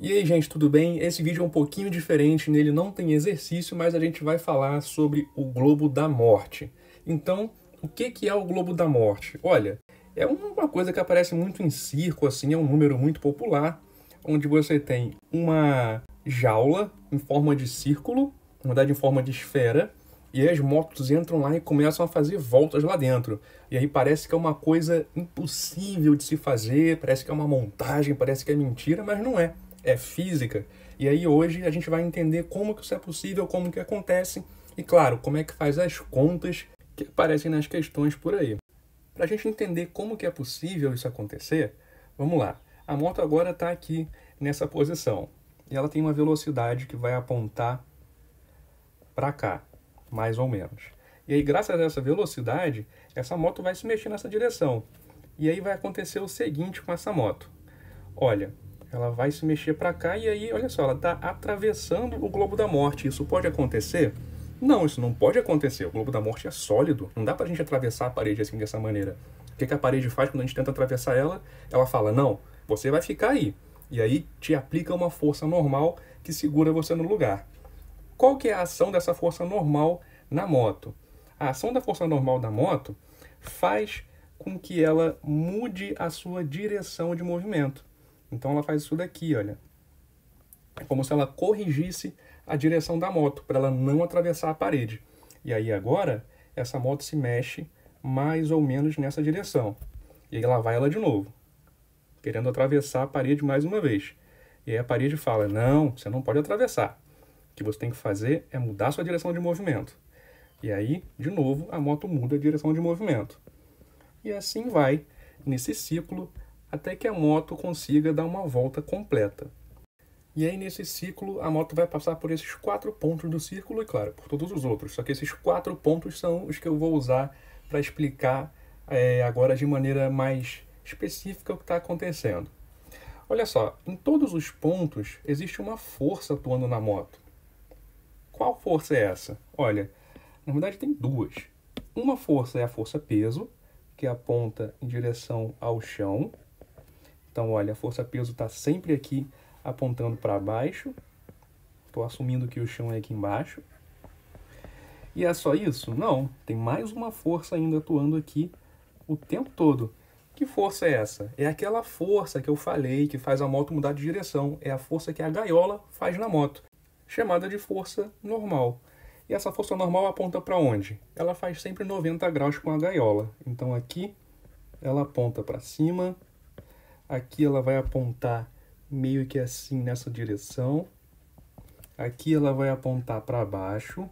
E aí, gente, tudo bem? Esse vídeo é um pouquinho diferente, nele não tem exercício, mas a gente vai falar sobre o globo da morte. Então, o que é o globo da morte? Olha, é uma coisa que aparece muito em circo, assim, é um número muito popular, onde você tem uma jaula em forma de círculo, na verdade em forma de esfera, e aí as motos entram lá e começam a fazer voltas lá dentro. E aí parece que é uma coisa impossível de se fazer, parece que é uma montagem, parece que é mentira, mas não é. É física. E aí hoje a gente vai entender como que isso é possível, como que acontece e, claro, como é que faz as contas que aparecem nas questões por aí. Para a gente entender como que é possível isso acontecer, vamos lá. A moto agora está aqui nessa posição e ela tem uma velocidade que vai apontar para cá, mais ou menos. E aí, graças a essa velocidade, essa moto vai se mexer nessa direção. E aí vai acontecer o seguinte com essa moto. Olha, ela vai se mexer para cá e aí, olha só, ela está atravessando o globo da morte. Isso pode acontecer? Não, isso não pode acontecer. O globo da morte é sólido. Não dá para a gente atravessar a parede assim dessa maneira. O que a parede faz quando a gente tenta atravessar ela? Ela fala, não, você vai ficar aí. E aí te aplica uma força normal que segura você no lugar. Qual que é a ação dessa força normal na moto? A ação da força normal da moto faz com que ela mude a sua direção de movimento. Então ela faz isso daqui, olha. É como se ela corrigisse a direção da moto, para ela não atravessar a parede. E aí agora, essa moto se mexe mais ou menos nessa direção. E aí lá vai ela de novo, querendo atravessar a parede mais uma vez. E aí a parede fala, não, você não pode atravessar. O que você tem que fazer é mudar a sua direção de movimento. E aí, de novo, a moto muda a direção de movimento. E assim vai, nesse ciclo, até que a moto consiga dar uma volta completa. E aí, nesse ciclo, a moto vai passar por esses 4 pontos do círculo e, claro, por todos os outros. Só que esses 4 pontos são os que eu vou usar para explicar agora de maneira mais específica o que está acontecendo. Olha só, em todos os pontos existe uma força atuando na moto. Qual força é essa? Olha, na verdade tem duas. Uma força é a força peso, que aponta em direção ao chão. Então, olha, a força peso está sempre aqui apontando para baixo. Estou assumindo que o chão é aqui embaixo. E é só isso? Não, tem mais uma força ainda atuando aqui o tempo todo. Que força é essa? É aquela força que eu falei que faz a moto mudar de direção. É a força que a gaiola faz na moto, chamada de força normal. E essa força normal aponta para onde? Ela faz sempre 90 graus com a gaiola. Então aqui ela aponta para cima, aqui ela vai apontar meio que assim nessa direção, aqui ela vai apontar para baixo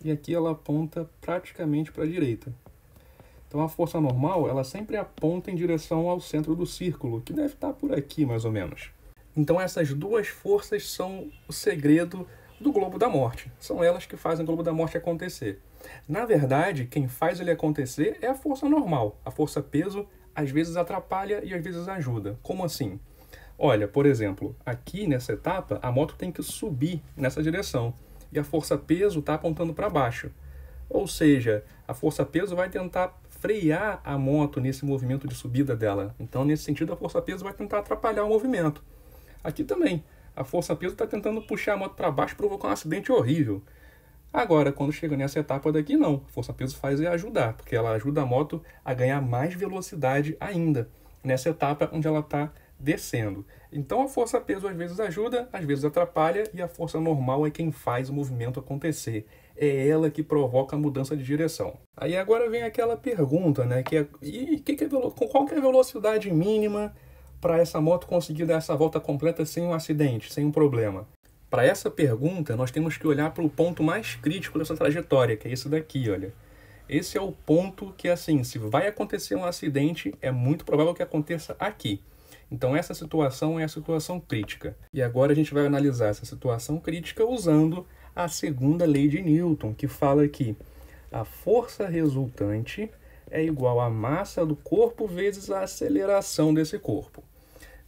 e aqui ela aponta praticamente para a direita. Então a força normal, ela sempre aponta em direção ao centro do círculo, que deve estar por aqui mais ou menos. Então essas duas forças são o segredo do globo da morte. São elas que fazem o globo da morte acontecer. Na verdade, quem faz ele acontecer é a força normal. A força peso às vezes atrapalha e às vezes ajuda. Como assim? Olha, por exemplo, aqui nessa etapa, a moto tem que subir nessa direção. E a força peso está apontando para baixo. Ou seja, a força peso vai tentar frear a moto nesse movimento de subida dela. Então, nesse sentido, a força peso vai tentar atrapalhar o movimento. Aqui também, a força peso está tentando puxar a moto para baixo e provocar um acidente horrível. Agora, quando chega nessa etapa daqui, não. A força peso faz é ajudar, porque ela ajuda a moto a ganhar mais velocidade ainda, nessa etapa onde ela está descendo. Então, a força peso às vezes ajuda, às vezes atrapalha, e a força normal é quem faz o movimento acontecer. É ela que provoca a mudança de direção. Aí agora vem aquela pergunta, né? Qual que é a velocidade mínima para essa moto conseguir dar essa volta completa sem um acidente, sem um problema? Para essa pergunta, nós temos que olhar para o ponto mais crítico dessa trajetória, que é esse daqui, olha. Esse é o ponto que, assim, se vai acontecer um acidente, é muito provável que aconteça aqui. Então, essa situação é a situação crítica. E agora a gente vai analisar essa situação crítica usando a segunda lei de Newton, que fala que a força resultante é igual à massa do corpo vezes a aceleração desse corpo.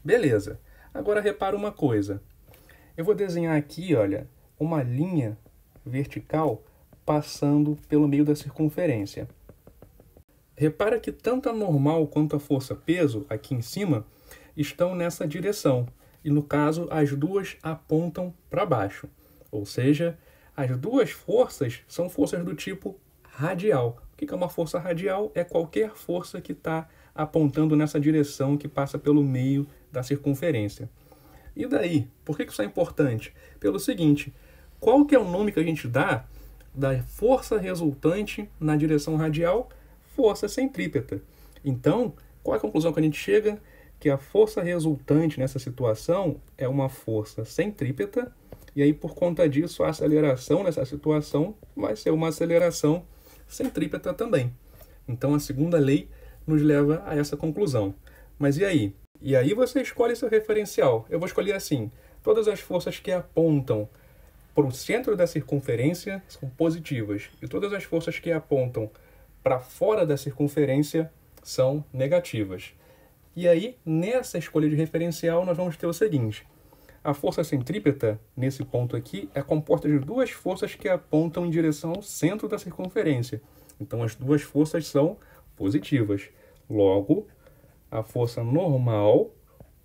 Beleza. Agora repara uma coisa. Eu vou desenhar aqui, olha, uma linha vertical passando pelo meio da circunferência. Repara que tanto a normal quanto a força-peso, aqui em cima, estão nessa direção. e no caso as duas apontam para baixo. Ou seja, as duas forças são forças do tipo radial. O que é uma força radial? É qualquer força que está apontando nessa direção que passa pelo meio da circunferência. E daí? Por que isso é importante? Pelo seguinte, qual que é o nome que a gente dá da força resultante na direção radial? Força centrípeta. Então, qual é a conclusão que a gente chega? Que a força resultante nessa situação é uma força centrípeta, e aí por conta disso a aceleração nessa situação vai ser uma aceleração centrípeta também. Então a segunda lei nos leva a essa conclusão. Mas e aí? E aí você escolhe seu referencial. Eu vou escolher assim: todas as forças que apontam para o centro da circunferência são positivas, e todas as forças que apontam para fora da circunferência são negativas. E aí, nessa escolha de referencial, nós vamos ter o seguinte: a força centrípeta, nesse ponto aqui, é composta de duas forças que apontam em direção ao centro da circunferência. Então, as duas forças são positivas. Logo, a força normal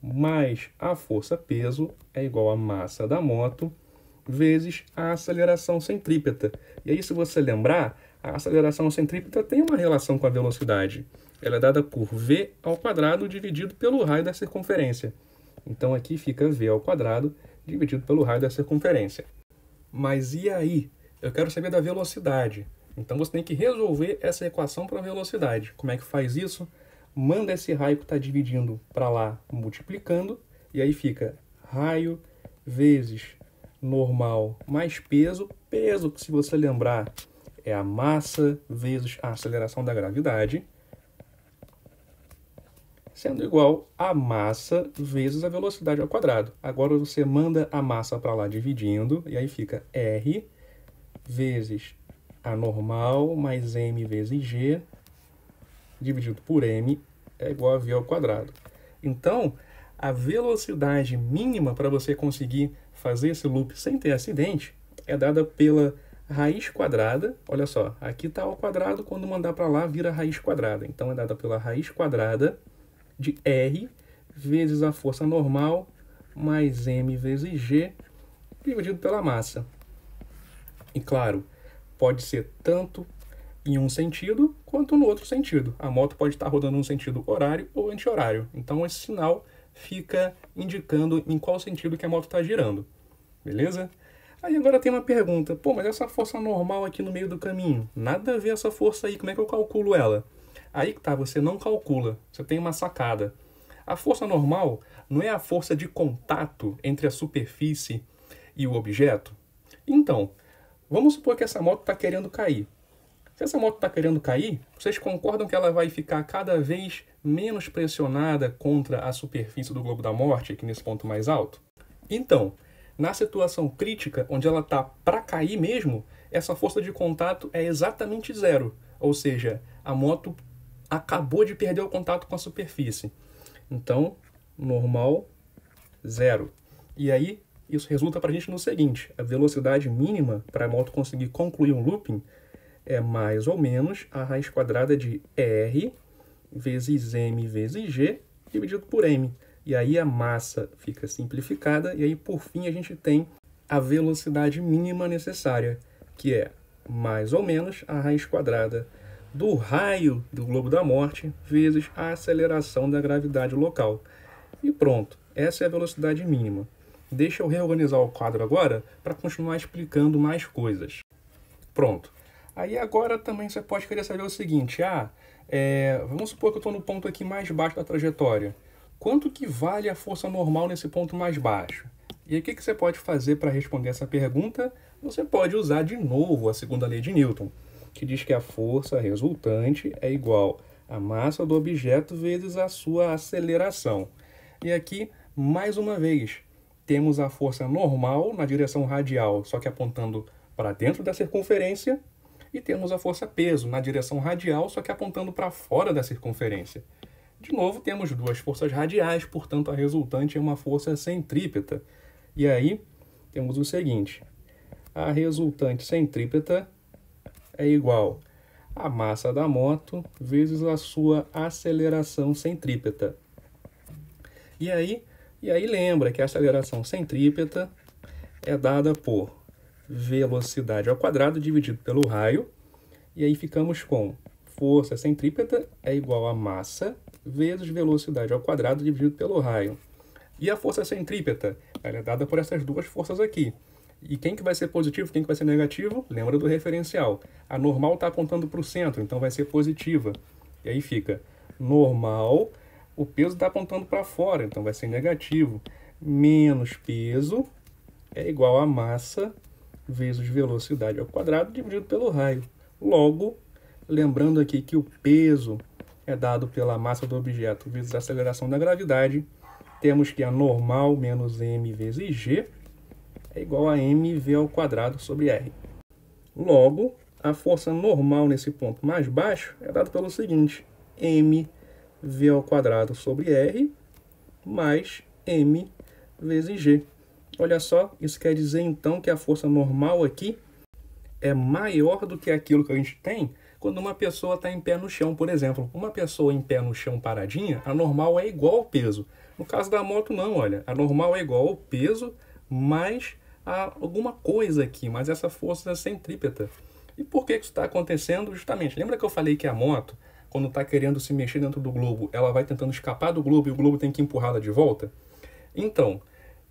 mais a força peso é igual à massa da moto vezes a aceleração centrípeta. E aí, se você lembrar, a aceleração centrípeta tem uma relação com a velocidade. Ela é dada por v ao quadrado dividido pelo raio da circunferência. Então aqui fica v ao quadrado dividido pelo raio da circunferência. Mas e aí? Eu quero saber da velocidade. Então você tem que resolver essa equação para a velocidade. Como é que faz isso? Manda esse raio que está dividindo para lá multiplicando, e aí fica raio vezes normal mais peso. Peso, que se você lembrar, é a massa vezes a aceleração da gravidade, sendo igual a massa vezes a velocidade ao quadrado. Agora você manda a massa para lá dividindo, e aí fica R vezes a normal mais m vezes g dividido por m é igual a v ao quadrado. Então, a velocidade mínima para você conseguir fazer esse loop sem ter acidente é dada pela raiz quadrada. Olha só, aqui está ao quadrado, quando mandar para lá vira raiz quadrada. Então, é dada pela raiz quadrada de R vezes a força normal mais m vezes g dividido pela massa. E claro, pode ser tanto em um sentido quanto no outro sentido. A moto pode estar rodando no sentido horário ou anti-horário. Então esse sinal fica indicando em qual sentido que a moto está girando. Beleza? Aí agora tem uma pergunta. Pô, mas essa força normal aqui no meio do caminho, nada a ver essa força aí, como é que eu calculo ela? Aí que tá, você não calcula. Você tem uma sacada. A força normal não é a força de contato entre a superfície e o objeto? Então, vamos supor que essa moto está querendo cair. Se essa moto está querendo cair, vocês concordam que ela vai ficar cada vez menos pressionada contra a superfície do globo da morte, aqui nesse ponto mais alto? Então, na situação crítica, onde ela está para cair mesmo, essa força de contato é exatamente zero. Ou seja, a moto acabou de perder o contato com a superfície. Então, normal, zero. E aí, isso resulta para a gente no seguinte: a velocidade mínima para a moto conseguir concluir um looping é mais ou menos a raiz quadrada de R vezes m vezes g dividido por m. E aí a massa fica simplificada, e aí por fim a gente tem a velocidade mínima necessária, que é mais ou menos a raiz quadrada do raio do globo da morte vezes a aceleração da gravidade local. E pronto, essa é a velocidade mínima. Deixa eu reorganizar o quadro agora para continuar explicando mais coisas. Pronto. Aí agora também você pode querer saber o seguinte: vamos supor que eu estou no ponto aqui mais baixo da trajetória. Quanto que vale a força normal nesse ponto mais baixo? E aí o que você pode fazer para responder essa pergunta? Você pode usar de novo a segunda lei de Newton, que diz que a força resultante é igual à massa do objeto vezes a sua aceleração. E aqui, mais uma vez, temos a força normal na direção radial, só que apontando para dentro da circunferência, e temos a força peso na direção radial, só que apontando para fora da circunferência. De novo, temos duas forças radiais, portanto, a resultante é uma força centrípeta. E aí, temos o seguinte: a resultante centrípeta é igual à massa da moto vezes a sua aceleração centrípeta. E aí, E aí lembra que a aceleração centrípeta é dada por velocidade ao quadrado dividido pelo raio. E aí ficamos com força centrípeta é igual a massa vezes velocidade ao quadrado dividido pelo raio. E a força centrípeta, ela é dada por essas duas forças aqui. E quem que vai ser positivo, quem que vai ser negativo? Lembra do referencial. A normal está apontando para o centro, então vai ser positiva. E aí fica normal, o peso está apontando para fora, então vai ser negativo. Menos peso é igual a massa vezes velocidade ao quadrado dividido pelo raio. Logo, lembrando aqui que o peso é dado pela massa do objeto vezes a aceleração da gravidade, temos que a normal menos m vezes g é igual a mv ao quadrado sobre r. Logo, a força normal nesse ponto mais baixo é dada pelo seguinte, mv ao quadrado sobre r mais m vezes g. Olha só, isso quer dizer então que a força normal aqui é maior do que aquilo que a gente tem quando uma pessoa está em pé no chão, por exemplo. Uma pessoa em pé no chão paradinha, a normal é igual ao peso. No caso da moto não, olha, a normal é igual ao peso mais alguma coisa aqui, mas essa força é centrípeta. E por que isso está acontecendo? Justamente, lembra que eu falei que a moto, quando está querendo se mexer dentro do globo, ela vai tentando escapar do globo e o globo tem que empurrá-la de volta? Então,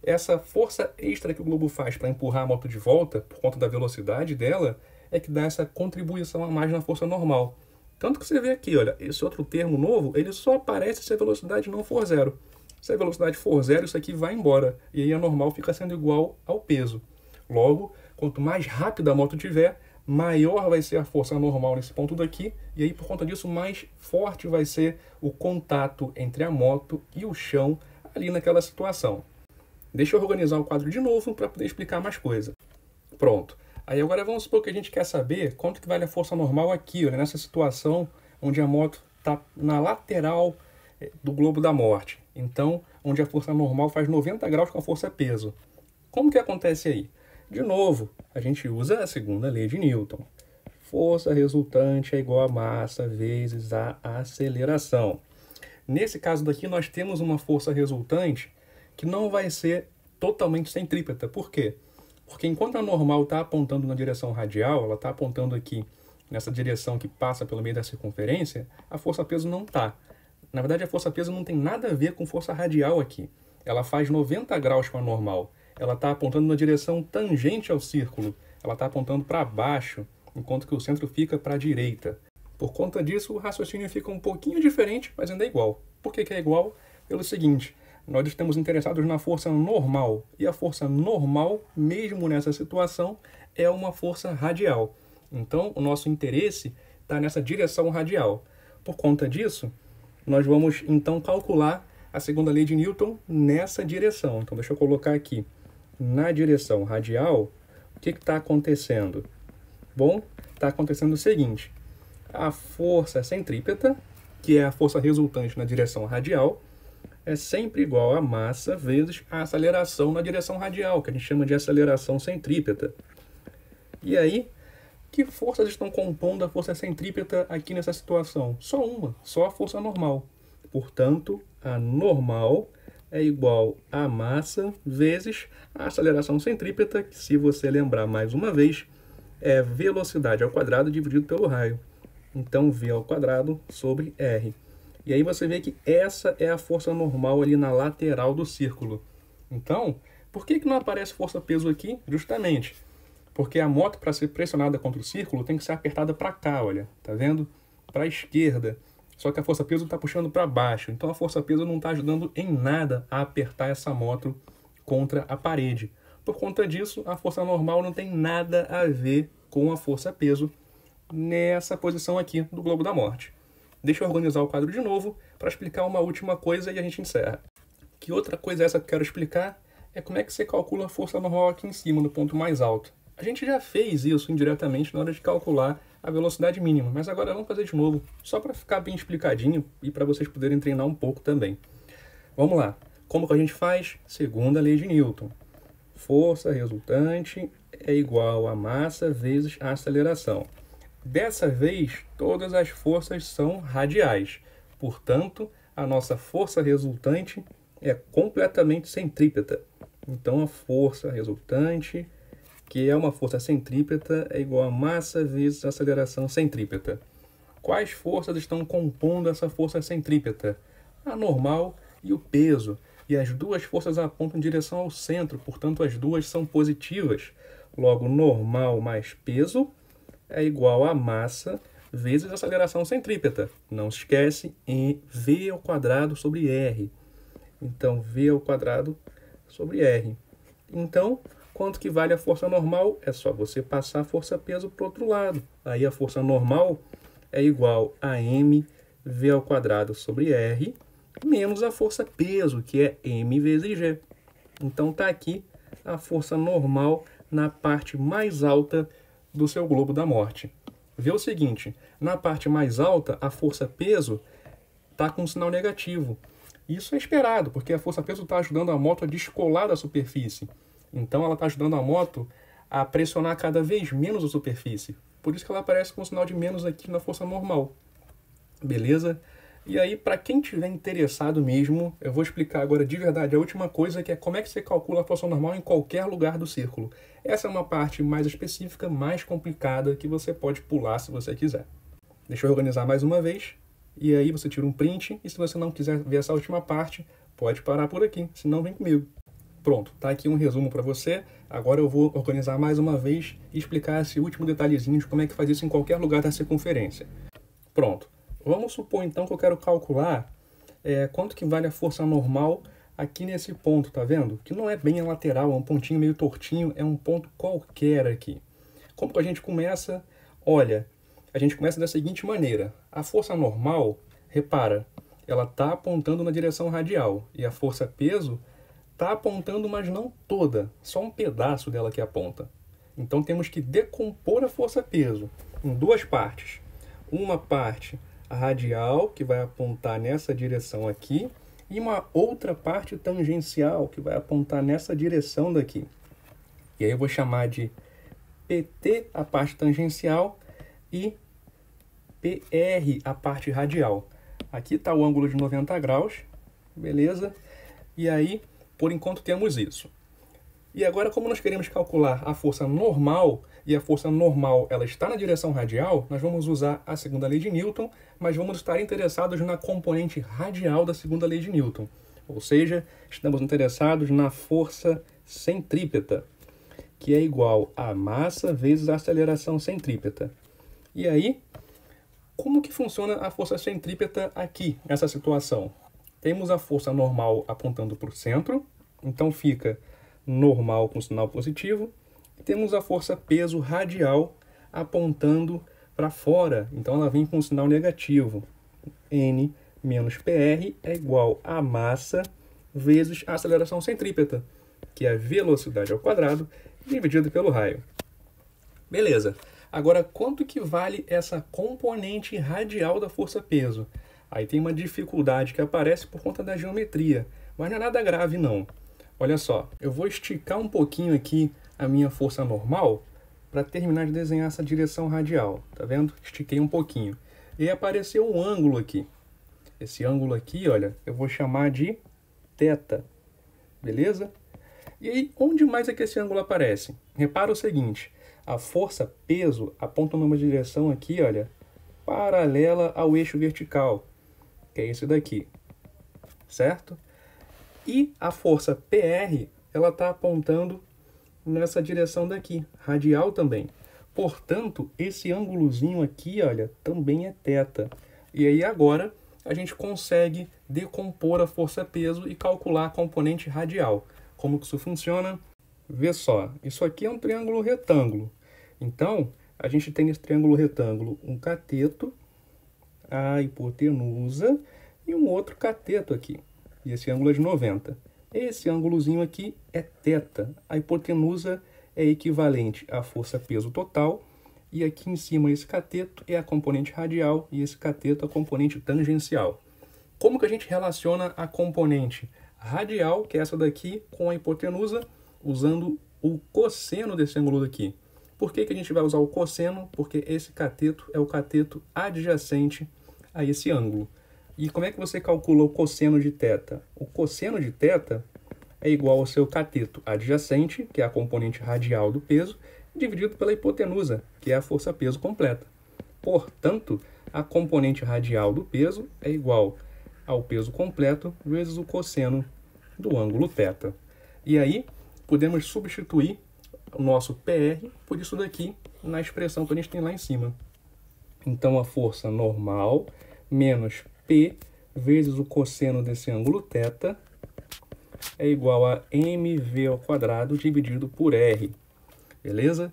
essa força extra que o globo faz para empurrar a moto de volta, por conta da velocidade dela, é que dá essa contribuição a mais na força normal. Tanto que você vê aqui, olha, esse outro termo novo, ele só aparece se a velocidade não for zero. Se a velocidade for zero, isso aqui vai embora. E aí a normal fica sendo igual ao peso. Logo, quanto mais rápida a moto tiver, maior vai ser a força normal nesse ponto daqui. E aí, por conta disso, mais forte vai ser o contato entre a moto e o chão ali naquela situação. Deixa eu organizar o quadro de novo para poder explicar mais coisa. Pronto. Aí agora vamos supor que a gente quer saber quanto que vale a força normal aqui, olha, nessa situação onde a moto está na lateral do globo da morte. Então, onde a força normal faz 90 graus com a força peso. Como que acontece aí? De novo, a gente usa a segunda lei de Newton. Força resultante é igual a massa vezes a aceleração. Nesse caso daqui, nós temos uma força resultante que não vai ser totalmente centrípeta. Por quê? Porque enquanto a normal está apontando na direção radial, ela está apontando aqui nessa direção que passa pelo meio da circunferência, a força-peso não está. Na verdade, a força-peso não tem nada a ver com força radial aqui. Ela faz 90 graus com a normal. Ela está apontando na direção tangente ao círculo. Ela está apontando para baixo, enquanto que o centro fica para a direita. Por conta disso, o raciocínio fica um pouquinho diferente, mas ainda é igual. Por que é igual? Pelo seguinte, nós estamos interessados na força normal. E a força normal, mesmo nessa situação, é uma força radial. Então, o nosso interesse está nessa direção radial. Por conta disso, nós vamos então calcular a segunda lei de Newton nessa direção. Então, deixa eu colocar aqui. Na direção radial, o que está acontecendo? Bom, está acontecendo o seguinte. A força centrípeta, que é a força resultante na direção radial, é sempre igual a massa vezes a aceleração na direção radial, que a gente chama de aceleração centrípeta. E aí, que forças estão compondo a força centrípeta aqui nessa situação? Só uma, só a força normal. Portanto, a normal é igual a massa vezes a aceleração centrípeta, que, se você lembrar mais uma vez, é velocidade ao quadrado dividido pelo raio. Então, v ao quadrado sobre r. E aí você vê que essa é a força normal ali na lateral do círculo. Então, por que não aparece força-peso aqui? Justamente porque a moto, para ser pressionada contra o círculo, tem que ser apertada para cá, olha. Tá vendo? Para a esquerda. Só que a força-peso está puxando para baixo. Então, a força-peso não está ajudando em nada a apertar essa moto contra a parede. Por conta disso, a força normal não tem nada a ver com a força-peso nessa posição aqui do globo da morte. Deixa eu organizar o quadro de novo para explicar uma última coisa e a gente encerra. Que outra coisa é essa que eu quero explicar? É como é que você calcula a força normal aqui em cima, no ponto mais alto. A gente já fez isso indiretamente na hora de calcular a velocidade mínima, mas agora vamos fazer de novo, só para ficar bem explicadinho e para vocês poderem treinar um pouco também. Vamos lá. Como que a gente faz? Segunda lei de Newton. Força resultante é igual a massa vezes a aceleração. Dessa vez, todas as forças são radiais. Portanto, a nossa força resultante é completamente centrípeta. Então a força resultante, que é uma força centrípeta, é igual a massa vezes a aceleração centrípeta. Quais forças estão compondo essa força centrípeta? A normal e o peso. E as duas forças apontam em direção ao centro, portanto as duas são positivas. Logo, normal mais peso é igual a massa vezes a aceleração centrípeta. Não se esquece, em V ao quadrado sobre R. Então, V ao quadrado sobre R. Então, quanto que vale a força normal? É só você passar a força-peso para o outro lado. Aí a força normal é igual a mv ao quadrado sobre R menos a força-peso, que é m vezes g. Então está aqui a força normal na parte mais alta do seu globo da morte. Vê o seguinte, na parte mais alta, a força-peso está com um sinal negativo. Isso é esperado, porque a força-peso está ajudando a moto a descolar da superfície. Então ela está ajudando a moto a pressionar cada vez menos a superfície. Por isso que ela aparece com um sinal de menos aqui na força normal. Beleza? E aí, para quem estiver interessado mesmo, eu vou explicar agora de verdade a última coisa, que é como é que você calcula a força normal em qualquer lugar do círculo. Essa é uma parte mais específica, mais complicada, que você pode pular se você quiser. Deixa eu organizar mais uma vez. E aí você tira um print, e se você não quiser ver essa última parte, pode parar por aqui, senão vem comigo. Pronto, tá aqui um resumo para você. Agora eu vou organizar mais uma vez e explicar esse último detalhezinho de como é que faz isso em qualquer lugar da circunferência. Pronto. Vamos supor então que eu quero calcular quanto que vale a força normal aqui nesse ponto, tá vendo? Que não é bem a lateral, é um pontinho meio tortinho, é um ponto qualquer aqui. Como que a gente começa? Olha, a gente começa da seguinte maneira. A força normal, repara, ela está apontando na direção radial. E a força-peso está apontando, mas não toda. Só um pedaço dela que aponta. Então temos que decompor a força-peso em duas partes. Uma parte radial, que vai apontar nessa direção aqui. E uma outra parte tangencial, que vai apontar nessa direção daqui. E aí eu vou chamar de PT, a parte tangencial, e PR, a parte radial. Aqui está o ângulo de 90 graus, beleza? E aí, por enquanto, temos isso. E agora, como nós queremos calcular a força normal, e a força normal ela está na direção radial, nós vamos usar a segunda lei de Newton, mas vamos estar interessados na componente radial da segunda lei de Newton. Ou seja, estamos interessados na força centrípeta, que é igual a massa vezes a aceleração centrípeta. E aí, como que funciona a força centrípeta aqui, nessa situação? Temos a força normal apontando para o centro, então fica normal com sinal positivo. E temos a força peso radial apontando para fora, então ela vem com um sinal negativo. N menos PR é igual a massa vezes a aceleração centrípeta, que é a velocidade ao quadrado dividido pelo raio. Beleza. Agora, quanto que vale essa componente radial da força-peso? Aí tem uma dificuldade que aparece por conta da geometria, mas não é nada grave não. Olha só, eu vou esticar um pouquinho aqui a minha força normal para terminar de desenhar essa direção radial, tá vendo? Estiquei um pouquinho. E aí apareceu um ângulo aqui. Esse ângulo aqui, olha, eu vou chamar de θ, beleza? E aí, onde mais é que esse ângulo aparece? Repara o seguinte, a força peso aponta numa direção aqui, olha, paralela ao eixo vertical, que é esse daqui, certo? E a força PR, ela está apontando nessa direção daqui, radial também. Portanto, esse ângulozinho aqui, olha, também é θ. E aí agora a gente consegue decompor a força-peso e calcular a componente radial. Como que isso funciona? Vê só, isso aqui é um triângulo retângulo. Então, a gente tem nesse triângulo retângulo um cateto, a hipotenusa e um outro cateto aqui. E esse ângulo é de 90. Esse ângulozinho aqui é θ. A hipotenusa é equivalente à força-peso total. E aqui em cima esse cateto é a componente radial e esse cateto a componente tangencial. Como que a gente relaciona a componente radial, que é essa daqui, com a hipotenusa, usando o cosseno desse ângulo daqui? Por que que a gente vai usar o cosseno? Porque esse cateto é o cateto adjacente a esse ângulo. E como é que você calcula o cosseno de θ? O cosseno de θ é igual ao seu cateto adjacente, que é a componente radial do peso, dividido pela hipotenusa, que é a força-peso completa. Portanto, a componente radial do peso é igual ao peso completo vezes o cosseno do ângulo θ. E aí, podemos substituir o nosso PR por isso daqui na expressão que a gente tem lá em cima. Então, a força normal menos P vezes o cosseno desse ângulo θ é igual a mv ao quadrado dividido por R. Beleza?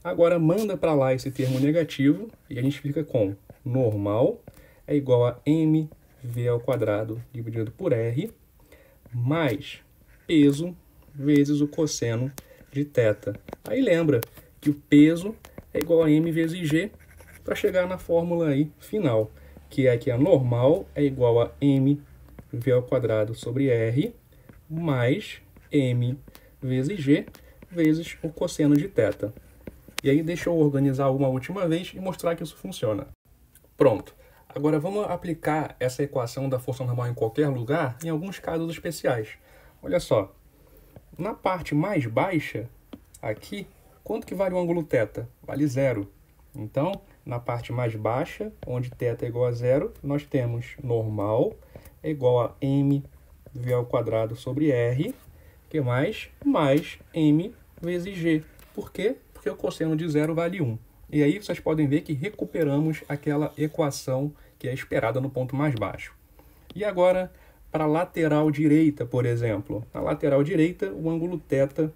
Agora, manda para lá esse termo negativo e a gente fica com normal é igual a mv ao quadrado dividido por R mais peso vezes o cosseno de θ. Aí lembra que o peso é igual a m vezes g para chegar na fórmula aí final, que é que a normal é igual a mv ao quadrado sobre R mais m vezes g vezes o cosseno de θ. E aí deixa eu organizar uma última vez e mostrar que isso funciona. Pronto. Agora vamos aplicar essa equação da força normal em qualquer lugar em alguns casos especiais. Olha só. Na parte mais baixa, aqui, quanto que vale o ângulo θ? Vale 0. Então, na parte mais baixa, onde θ é igual a 0, nós temos normal é igual a mv ao quadrado sobre R, que mais m vezes g. Por quê? Porque o cosseno de 0 vale 1. E aí vocês podem ver que recuperamos aquela equação que é esperada no ponto mais baixo. E agora, para a lateral direita, por exemplo. Na lateral direita, o ângulo θ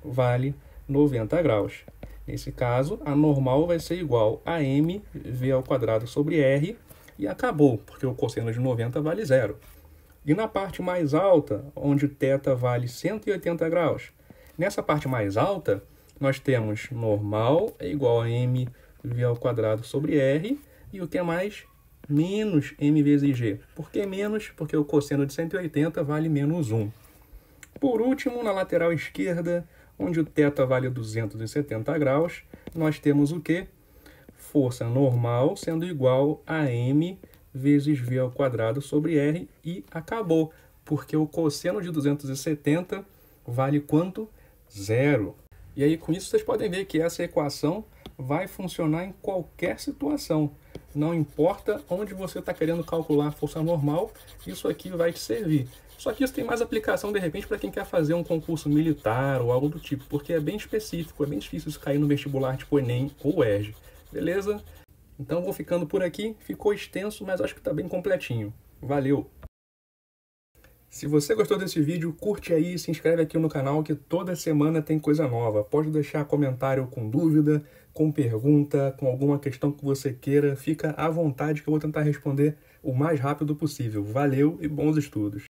vale 90 graus. Nesse caso, a normal vai ser igual a mv ao quadrado sobre R e acabou, porque o cosseno de 90 vale 0. E na parte mais alta, onde o θ vale 180 graus, nessa parte mais alta, nós temos normal é igual a mv ao quadrado sobre R e o que é mais? Menos m vezes g. Por que menos? Porque o cosseno de 180 vale menos 1. Por último, na lateral esquerda, onde o θ vale 270 graus, nós temos o quê? Força normal sendo igual a m vezes v ao quadrado sobre R e acabou, porque o cosseno de 270 vale quanto? 0. E aí, com isso, vocês podem ver que essa equação vai funcionar em qualquer situação. Não importa onde você está querendo calcular a força normal, isso aqui vai te servir. Só que isso tem mais aplicação, de repente, para quem quer fazer um concurso militar ou algo do tipo, porque é bem específico, é bem difícil isso cair no vestibular tipo Enem ou UERJ. Beleza? Então, vou ficando por aqui. Ficou extenso, mas acho que está bem completinho. Valeu! Se você gostou desse vídeo, curte aí e se inscreve aqui no canal que toda semana tem coisa nova. Pode deixar comentário com dúvida, com pergunta, com alguma questão que você queira. Fica à vontade que eu vou tentar responder o mais rápido possível. Valeu e bons estudos!